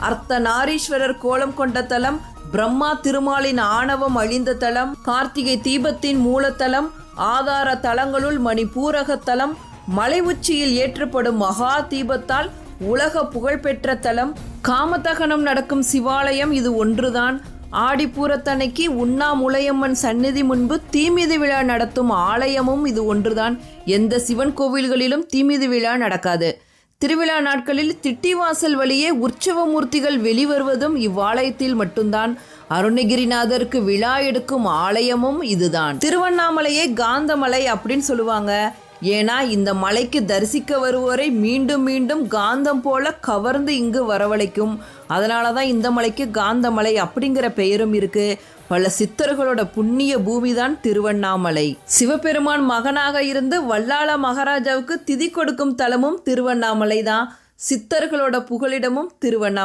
அர்த்தநாரீஸ்வரர் கோலம் கொண்ட தலம், பிரம்மா திருமாலின் ஆணவம் அழிந்த தலம், கார்த்திகை தீபத்தின் மூலத்தலம், ஆதார தலங்களுள் மணிபூரக தலம், மலை உச்சியில் ஏற்றப்படும் மகா தீபத்தால் உலக புகழ்பெற்ற தலம், காமதகனம் நடக்கும் சிவாலயம் இது ஒன்றுதான். ஆடிப்பூரத்தன்னைக்கு உண்ணாமுலையம்மன் சந்நிதி முன்பு தீமிதி விழா நடத்தும் ஆலயமும் இது ஒன்றுதான். எந்த சிவன் கோவில்களிலும் தீமிதி விழா நடக்காது. திருவிழா நாட்களில் திட்டிவாசல் வழியே உற்சவ மூர்த்திகள் வெளிவருவதும் இவ்வாலயத்தில் மட்டும்தான். அருணகிரிநாதருக்கு விழா எடுக்கும் ஆலயமும் இதுதான். திருவண்ணாமலையே காந்தமலை அப்படின்னு சொல்லுவாங்க. ஏன்னா இந்த மலைக்கு தரிசிக்க வருவோரை மீண்டும் மீண்டும் காந்தம் போல கவர்ந்து இங்கு வரவழைக்கும். அதனால தான் இந்த மலைக்கு காந்தமலை அப்படிங்கிற பெயரும் இருக்கு. பல சித்தர்களோட புண்ணிய பூமிதான் திருவண்ணாமலை. சிவபெருமான் மகனாக இருந்து வல்லாள மகாராஜாவுக்கு திதி கொடுக்கும் தலமும் திருவண்ணாமலை தான். சித்தர்களோட புகலிடமும் திருவண்ணாமலை.